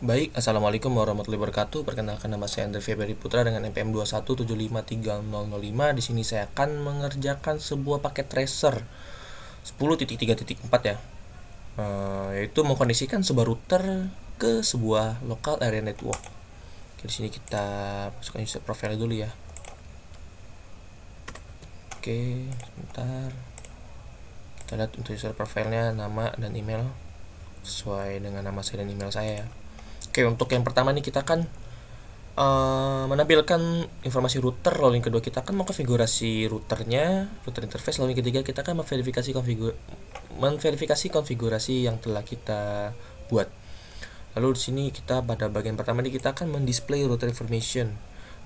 Baik, Assalamualaikum warahmatullahi wabarakatuh. Perkenalkan, nama saya Andre Febri Putra dengan NPM 217530005. Di sini saya akan mengerjakan sebuah paket tracer 10.3.4 ya. Yaitu mengkondisikan sebuah router ke sebuah local area network. Oke, di sini kita masukkan user profile dulu ya. Oke, sebentar. Kita lihat untuk user profile-nya, nama dan email sesuai dengan nama saya dan email saya ya. Oke, untuk yang pertama nih kita akan menampilkan informasi router. Lalu yang kedua kita akan mengkonfigurasi routernya, router interface. Lalu yang ketiga kita akan memverifikasi konfigurasi yang telah kita buat. Lalu di sini kita pada bagian pertama ini kita akan mendisplay router information.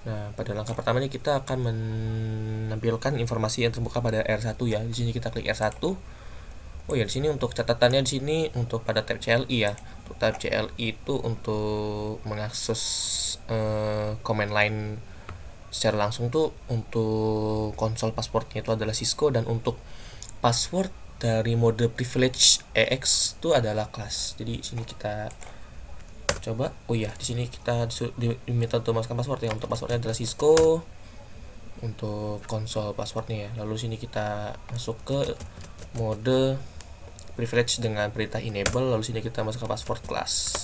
Nah, pada langkah pertama ini kita akan menampilkan informasi yang terbuka pada R1 ya. Di sini kita klik R1. Oh ya, di sini untuk catatannya di sini untuk pada tab CLI ya. Untuk tab CLI itu untuk mengakses command line secara langsung tuh untuk konsol passwordnya itu adalah Cisco, dan untuk password dari mode privilege EX itu adalah class. Jadi di sini kita coba. Oh ya, di sini kita diminta untuk masukkan password ya. Untuk passwordnya adalah Cisco untuk konsol passwordnya ya. Lalu sini kita masuk ke mode privilege dengan perintah enable. Lalu sini kita masuk ke password class.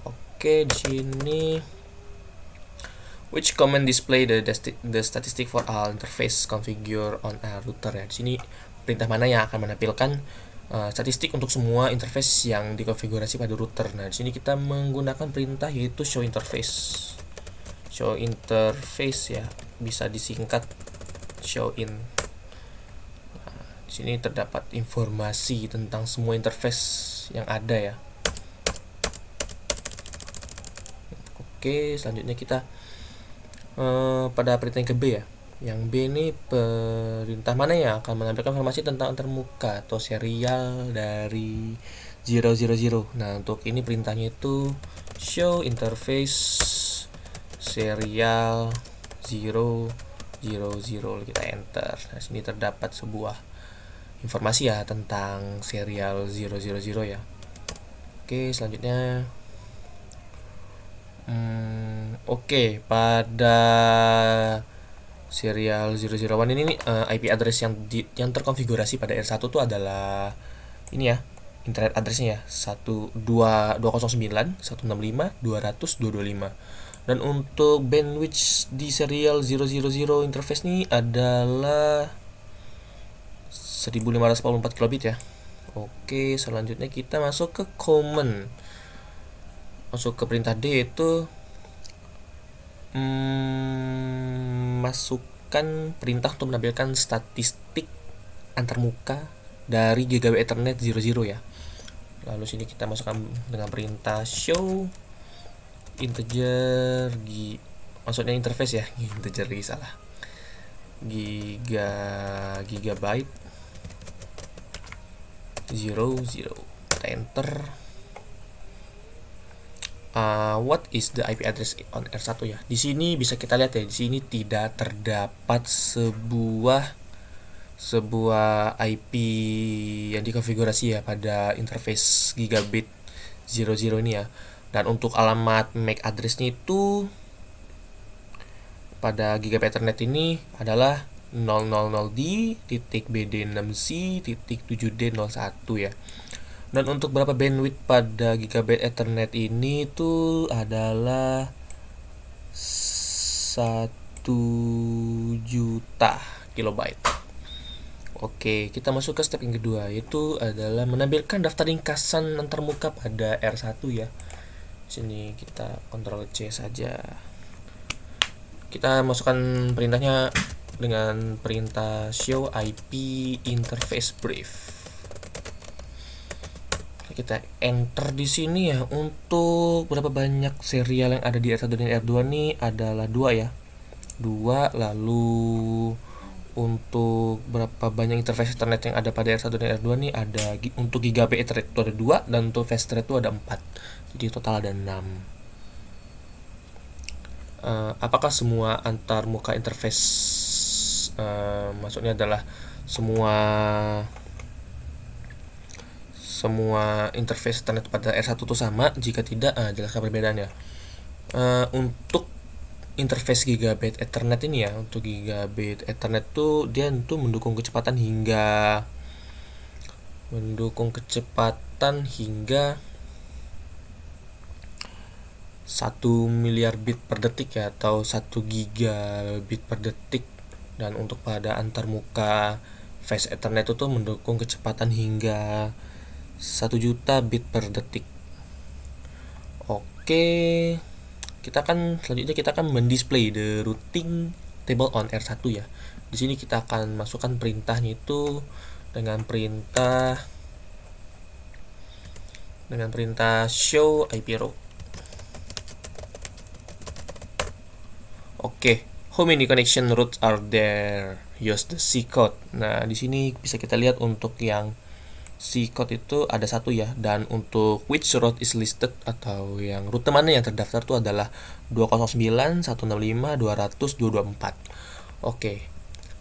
Oke, di sini which command display the statistic for all interface configure on a router ya. Di sini perintah mana yang akan menampilkan statistik untuk semua interface yang dikonfigurasi pada router. Nah, di sini kita menggunakan perintah yaitu show interface. Show interface ya, bisa disingkat show in. Di sini terdapat informasi tentang semua interface yang ada ya. Oke, selanjutnya kita pada perintah yang ke B ya. Yang B ini perintah mana yang akan menampilkan informasi tentang antarmuka atau serial dari 000. Nah, untuk ini perintahnya itu show interface serial 000. Kita enter. Nah, sini terdapat sebuah informasi ya tentang serial 000 ya. Oke, selanjutnya oke, pada serial 001 ini IP address yang terkonfigurasi pada R1 itu adalah ini ya, internet addressnya ya, 102.169.165.200.225. Dan untuk bandwidth di serial 000 interface ini adalah 1544 kilobit ya. Oke, selanjutnya kita masuk ke command. Masuk ke perintah D itu masukkan perintah untuk menampilkan statistik antarmuka dari Gigabit Ethernet 00 ya. Lalu sini kita masukkan dengan perintah show integer maksudnya interface ya, integer lagi salah. Gigabyte 00. Kita enter. What is the IP address on R1 ya. Di sini bisa kita lihat ya, di sini tidak terdapat sebuah IP yang dikonfigurasi ya pada interface Gigabit 00 ini ya. Dan untuk alamat MAC address-nya itu pada Gigabit Ethernet ini adalah 000D.BD6C.7D01 ya. Dan untuk berapa bandwidth pada Gigabit Ethernet ini itu adalah 1 juta kilobyte. Oke, kita masuk ke step yang kedua, yaitu adalah menampilkan daftar ringkasan antarmuka pada R1 ya. Sini kita Ctrl C saja. Kita masukkan perintahnya dengan perintah show IP interface brief. Kita enter di sini ya. Untuk berapa banyak serial yang ada di R1 dan R2 ini adalah 2 ya. 2. Lalu untuk berapa banyak interface internet yang ada pada R1 dan R2 ini ada untuk Gigabit Ethernet itu ada 2, dan untuk Fastnet itu ada 4. Jadi total ada 6. Apakah semua antarmuka maksudnya adalah semua semua interface Ethernet pada R1 itu sama. Jika tidak, jelaskan perbedaannya. Untuk interface gigabit Ethernet ini ya, untuk gigabit Ethernet tuh dia tuh mendukung kecepatan hingga 1 miliar bit per detik ya, atau 1 gigabit per detik. Dan untuk pada antarmuka Fast Ethernet itu tuh mendukung kecepatan hingga 1 juta bit per detik. Oke, selanjutnya kita akan mendisplay the routing table on R1 ya. Di sini kita akan masukkan perintahnya itu dengan perintah show IP route. Oke, how many connection routes are there? Use the C code. Nah, di sini bisa kita lihat untuk yang C code itu ada 1 ya, dan untuk which route is listed atau yang rute mana yang terdaftar itu adalah 209, 165, 200, 224. Oke.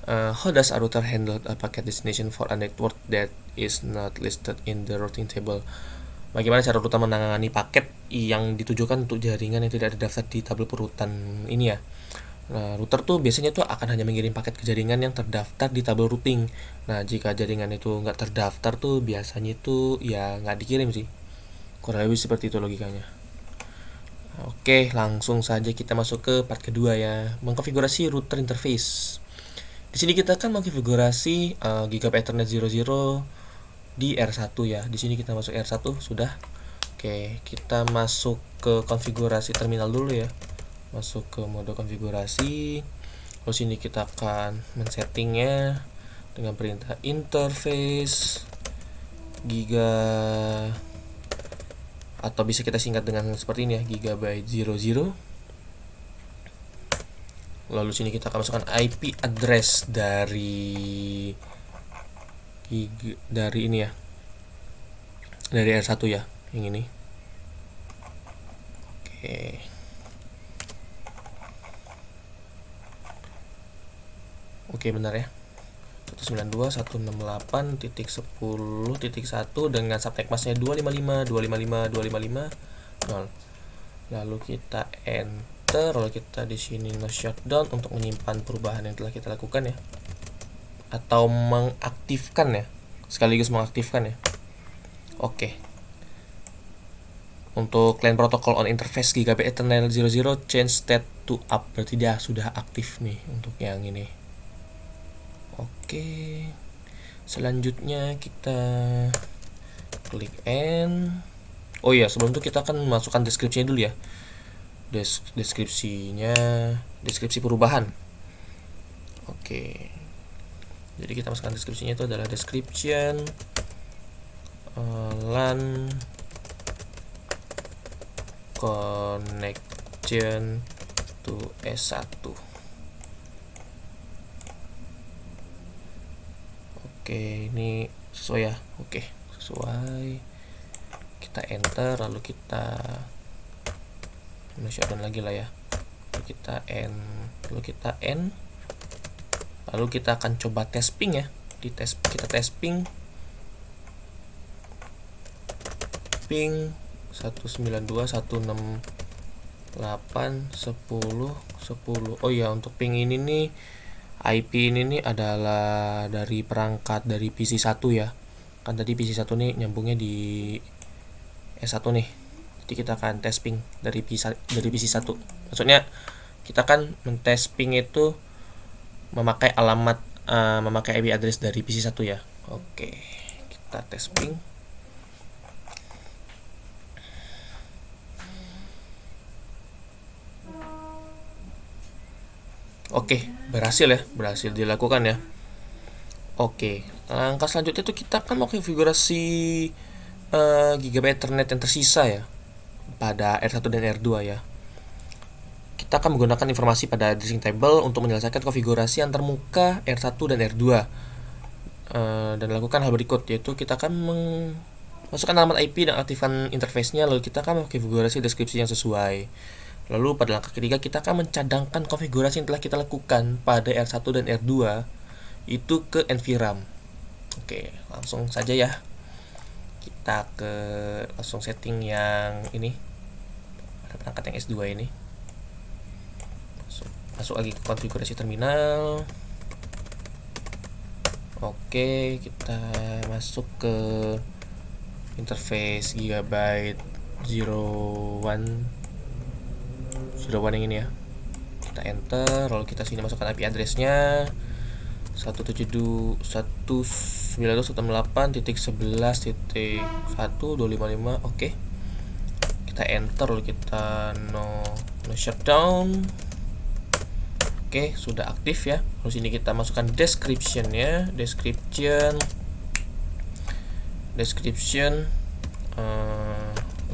How does a router handle a packet destination for a network that is not listed in the routing table? Bagaimana cara router menangani paket yang ditujukan untuk jaringan yang tidak terdaftar di tabel perurutan ini ya? Nah, router tuh biasanya tuh akan hanya mengirim paket ke jaringan yang terdaftar di tabel routing. Nah, jika jaringan itu nggak terdaftar tuh biasanya itu ya nggak dikirim sih. Kurang lebih seperti itu logikanya. Oke, langsung saja kita masuk ke part kedua ya, mengkonfigurasi router interface. Di sini kita akan mengkonfigurasi Gigabit Ethernet 00 di R1 ya. Di sini kita masuk R1 sudah. Oke, kita masuk ke konfigurasi terminal dulu ya. Masuk ke mode konfigurasi. Lalu sini kita akan men-settingnya dengan perintah interface giga, atau bisa kita singkat dengan seperti ini ya, Gigabyte 00. Lalu sini kita akan masukkan IP address dari ini ya, dari R1 ya, yang ini. Oke. Oke, benar ya. 192.168.10.1 dengan subnet masknya 255.255.255.0. Lalu kita enter, lalu kita di sini no shutdown untuk menyimpan perubahan yang telah kita lakukan ya, atau mengaktifkan ya, sekaligus mengaktifkan ya. Oke. Untuk LAN protocol on interface Gigabit Ethernet 00 change state to up, berarti dia sudah aktif nih untuk yang ini. Oke, selanjutnya kita klik N. Oh iya, sebelum itu kita akan masukkan deskripsinya dulu ya. Deskripsi perubahan. Oke, jadi kita masukkan deskripsinya itu adalah description LAN connection to S1. Oke, ini sesuai ya. Oke, sesuai. Kita enter, lalu kita shutdown lagi lah ya. Lalu kita N. Lalu kita akan coba tes ping ya. Kita tes ping 192.168.10.10. Oh ya, untuk ping ini nih, IP ini nih adalah dari perangkat dari PC 1 ya. Kan tadi PC 1 nih nyambungnya di S1 nih. Jadi kita akan tes ping dari PC 1. Maksudnya kita kan mentes ping itu memakai alamat memakai IP address dari PC 1 ya. Oke, kita tes ping. Oke, berhasil dilakukan ya. Oke, langkah selanjutnya itu kita akan mau konfigurasi Gigabit Ethernet yang tersisa ya pada R1 dan R2 ya. Kita akan menggunakan informasi pada addressing table untuk menyelesaikan konfigurasi antarmuka R1 dan R2 dan lakukan hal berikut, yaitu kita akan masukkan alamat IP dan aktifkan interface-nya, lalu kita akan mengkonfigurasi deskripsi yang sesuai. Lalu pada langkah ketiga kita akan mencadangkan konfigurasi yang telah kita lakukan pada R1 dan R2 itu ke NVRAM. Oke, langsung saja ya. Kita langsung setting yang ini pada perangkat yang S2 ini. Masuk lagi ke konfigurasi terminal. Oke, kita masuk ke interface Gigabyte 01 yang ini ya. Kita enter, lalu kita sini masukkan IP address-nya 192.168.11.1.255. Oke. Kita enter, lalu kita no shutdown. Oke, sudah aktif ya. Lalu sini kita masukkan description ya. Description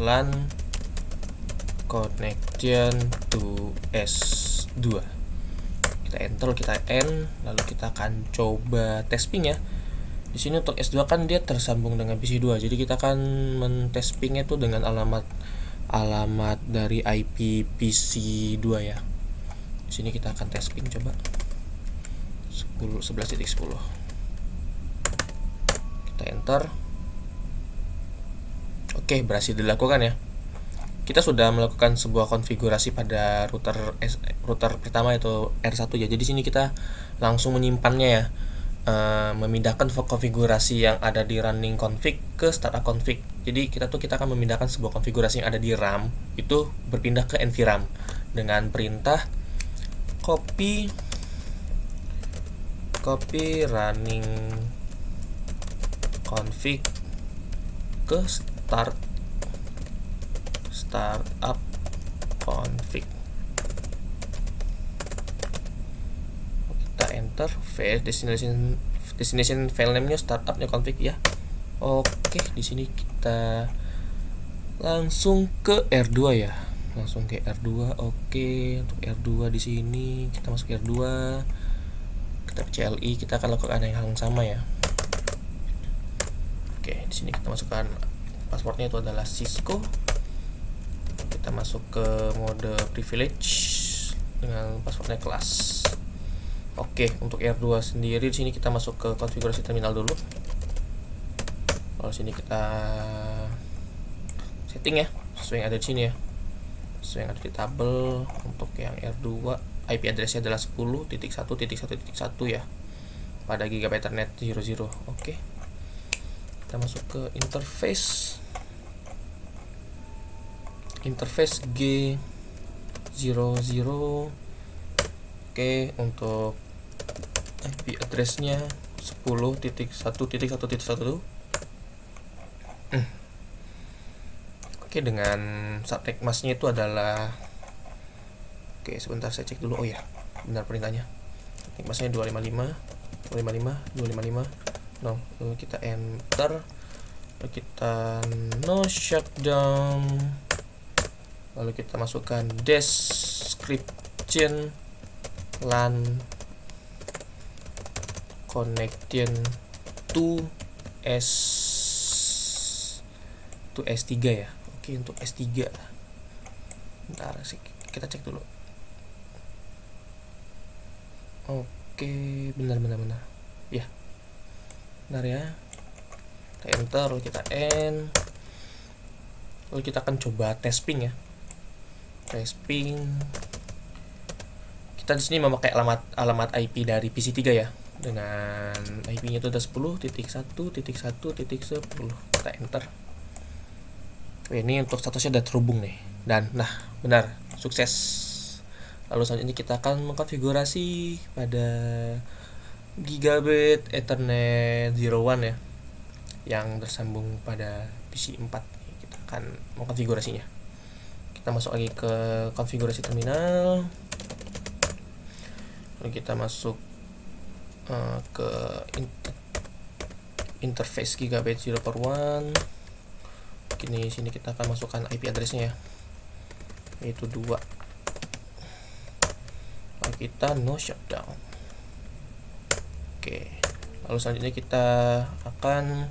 LAN connection to S2. Kita enter, kita N, lalu kita akan coba testing ya. Di sini untuk S2 kan dia tersambung dengan PC2, jadi kita akan mentestingnya itu dengan alamat dari IP PC2 ya. Di sini kita akan testing coba 11.10. Kita enter. Oke, berhasil dilakukan ya. Kita sudah melakukan sebuah konfigurasi pada router pertama itu R1 ya. Jadi sini kita langsung menyimpannya ya. Memindahkan konfigurasi yang ada di running config ke startup config. Jadi kita akan memindahkan sebuah konfigurasi yang ada di RAM itu berpindah ke NVRAM dengan perintah copy running config ke startup config. Kita enter, destination file name-nya startupnya config ya. Oke, di sini kita langsung ke R2 ya. Oke, untuk R2 di sini kita masuk R2. Kita CLI, kita akan lakukan yang sama ya. Oke, di sini kita masukkan passwordnya itu adalah Cisco. Kita masuk ke mode privilege dengan passwordnya kelas. Oke, untuk R2 sendiri di sini kita masuk ke konfigurasi terminal dulu. Lalu sini kita setting ya, sesuai yang ada di sini ya. Sesuai yang ada di tabel. Untuk yang R2 IP address-nya adalah 10.1.1.1 ya. Pada Gigabyte Ethernet 00. Oke. Kita masuk ke interface G00. Oke, untuk IP address-nya 10.1.1.1. Oke, dengan subnet mask-nya itu adalah, oke sebentar saya cek dulu. Oh ya, benar perintahnya. Subnet mask-nya 255 no. Lalu kita enter, lalu kita no shutdown, lalu kita masukkan description LAN connection to S3 ya. Oke, untuk S3 bentar kita cek dulu. Oke, benar ya, benar ya. Kita enter, lalu kita N, lalu kita akan coba testing ya. Kita di sini memakai alamat IP dari PC3 ya, dengan IP-nya itu ada 10.1.1.10. Kita enter. Ini untuk statusnya udah terhubung nih, dan benar, sukses. Lalu selanjutnya kita akan mengkonfigurasi pada Gigabyte Ethernet 01 ya, yang tersambung pada PC 4. Kita akan mengkonfigurasinya. Kita masuk lagi ke konfigurasi terminal, lalu kita masuk ke interface Gigabyte 01. Sini kita akan masukkan IP address-nya ya, yaitu 2. Lalu kita no shutdown. Oke, lalu selanjutnya kita akan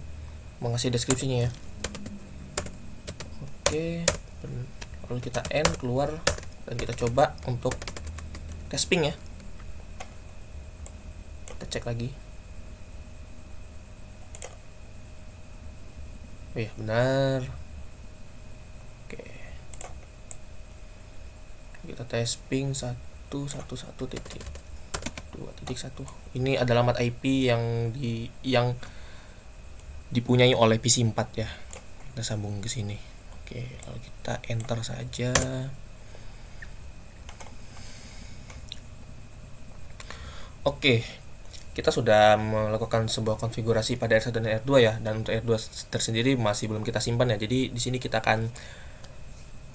mengasih deskripsinya ya. Oke, lalu kita N keluar dan kita coba untuk testing ya. Kita cek lagi. Oh ya, benar. Oke. Kita tes ping 111.2.1. Ini adalah alamat IP yang dipunyai oleh PC 4 ya. Kita sambung ke sini. Oke, lalu kita enter saja. Oke, kita sudah melakukan sebuah konfigurasi pada R1 dan R2 ya, dan untuk R2 tersendiri masih belum kita simpan ya. Jadi di sini kita akan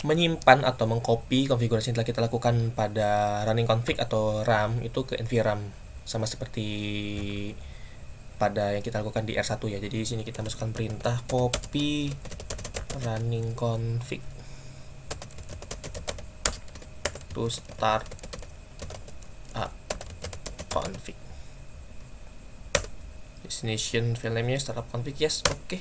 menyimpan atau mengcopy konfigurasi yang telah kita lakukan pada running config atau RAM itu ke nvram, sama seperti pada yang kita lakukan di R1 ya. Jadi di sini kita masukkan perintah copy running config to start up config. Destination file name-nya startup config, yes, oke.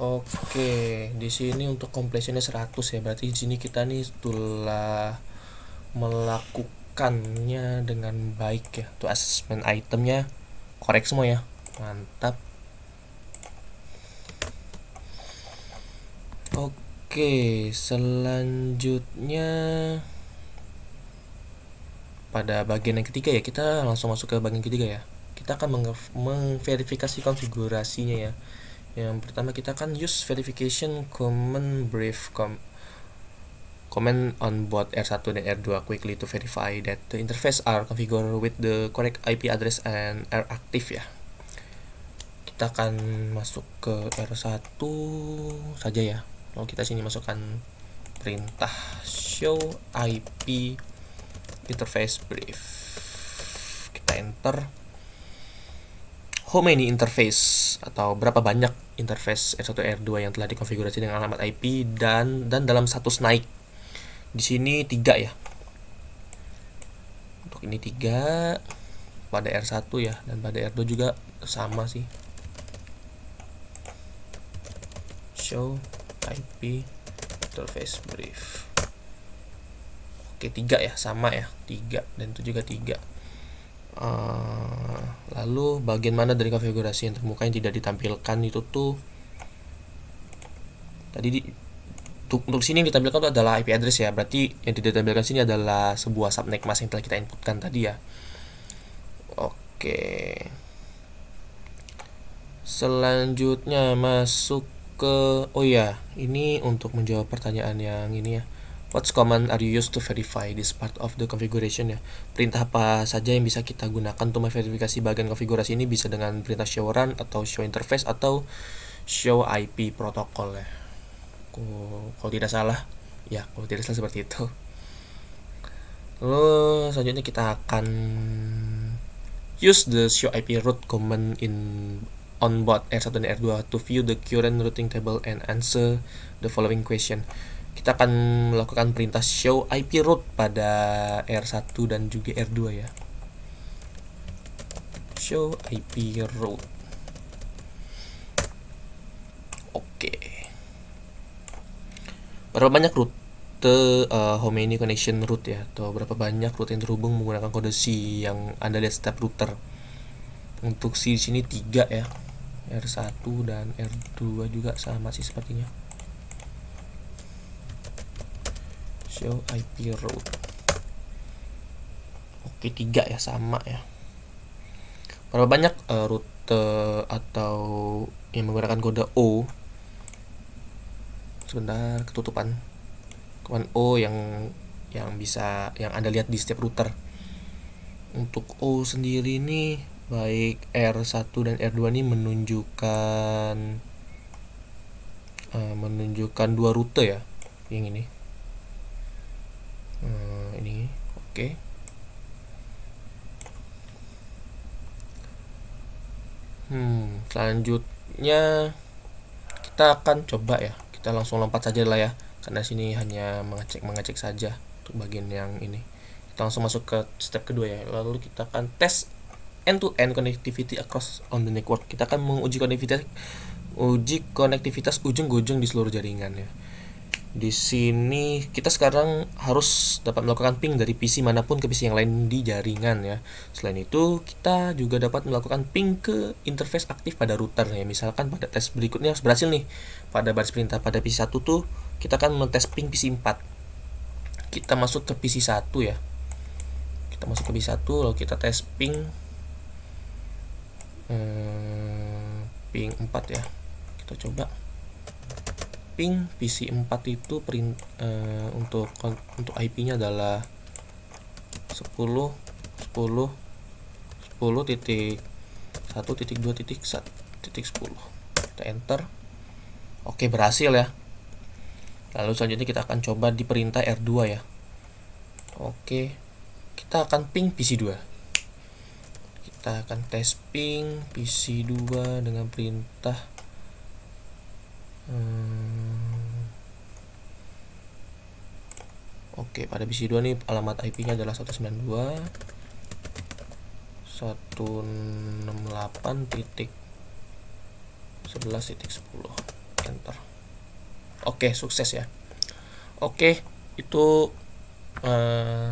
Oke, di sini untuk completionnya 100 ya. Berarti di sini kita nih telah melakukannya dengan baik ya. Tuh assessment itemnya korek semua ya. Mantap. Oke, selanjutnya pada bagian yang ketiga ya, kita langsung masuk ke bagian ketiga ya. Kita akan mengverifikasi konfigurasinya ya. Yang pertama kita akan use verification command brief comment on both R1 dan R2 quickly to verify that the interface are configured with the correct IP address and are active ya. Kita akan masuk ke R1 saja ya. Lalu kita sini masukkan perintah show IP interface brief. Kita enter. How many interface atau berapa banyak interface R1 R2 yang telah dikonfigurasi dengan alamat IP dan dalam status naik. Di sini 3 ya. Untuk ini 3 pada R1 ya, dan pada R2 juga sama sih. Show IP interface brief. Oke, 3 ya, sama ya, 3 dan itu juga 3. Lalu bagian mana dari konfigurasi yang terbuka yang tidak ditampilkan itu tuh tadi untuk sini yang ditampilkan itu adalah IP address ya. Berarti yang tidak ditampilkan sini adalah sebuah subnet mask yang telah kita inputkan tadi ya. Oke. Selanjutnya masuk ke ini untuk menjawab pertanyaan yang ini ya. What command are you used to verify this part of the configuration ya? Perintah apa saja yang bisa kita gunakan untuk memverifikasi bagian konfigurasi ini? Bisa dengan perintah show run atau show interface atau show IP protokol ya. Kalau tidak salah seperti itu. Lalu selanjutnya kita akan use the show IP route command on both R1 dan R2 to view the current routing table and answer the following question. Kita akan melakukan perintah show IP route pada R1 dan juga R2 ya. Show IP route. Oke. Berapa banyak rute how many connection route ya, atau berapa banyak rute yang terhubung menggunakan kode C yang Anda lihat step router. Untuk C di sini 3 ya. R1 dan R2 juga sama sih sepertinya. Show IP route. Oke, 3 ya, sama ya. Berapa banyak rute atau yang menggunakan kode O? Sebentar, ketutupan. Kode O yang Anda lihat di setiap router. Untuk O sendiri nih, baik R1 dan R2 ini menunjukkan 2 rute ya. Yang ini. Ini oke. Selanjutnya kita akan coba ya, kita langsung lompat saja lah ya, karena sini hanya mengecek saja untuk bagian yang ini. Kita langsung masuk ke step kedua ya. Lalu kita akan tes end-to-end connectivity across on the network. Kita akan menguji konektivitas ujung ke ujung di seluruh jaringan ya. Di sini kita sekarang harus dapat melakukan ping dari PC manapun ke PC yang lain di jaringan ya. Selain itu, kita juga dapat melakukan ping ke interface aktif pada router ya. Misalkan pada tes berikutnya harus berhasil nih. Pada baris perintah pada PC 1 tuh kita akan mengetes ping PC 4. Kita masuk ke PC 1 ya. Kita masuk ke PC 1 lalu kita tes ping ping 4 ya. Kita coba ping PC 4 itu untuk IP-nya adalah 10 10 10.1.2.1.10. Kita enter. Oke, berhasil ya. Lalu selanjutnya kita akan coba di perintah R2 ya. Oke, kita akan ping PC 2. Kita akan tes ping PC 2 dengan perintah Oke, pada PC 2 nih alamat IP-nya adalah 192.168.11.10. Enter. Oke, sukses ya. Oke, itu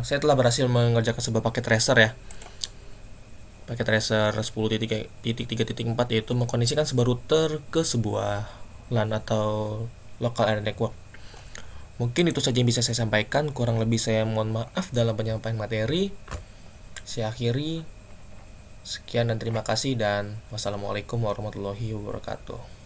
saya telah berhasil mengerjakan sebuah paket tracer ya. Paket tracer 10.3.4 yaitu mengkondisikan sebuah router ke sebuah LAN atau local area network. Mungkin itu saja yang bisa saya sampaikan. Kurang lebih saya mohon maaf dalam penyampaian materi. Saya akhiri. Sekian dan terima kasih, dan wassalamualaikum warahmatullahi wabarakatuh.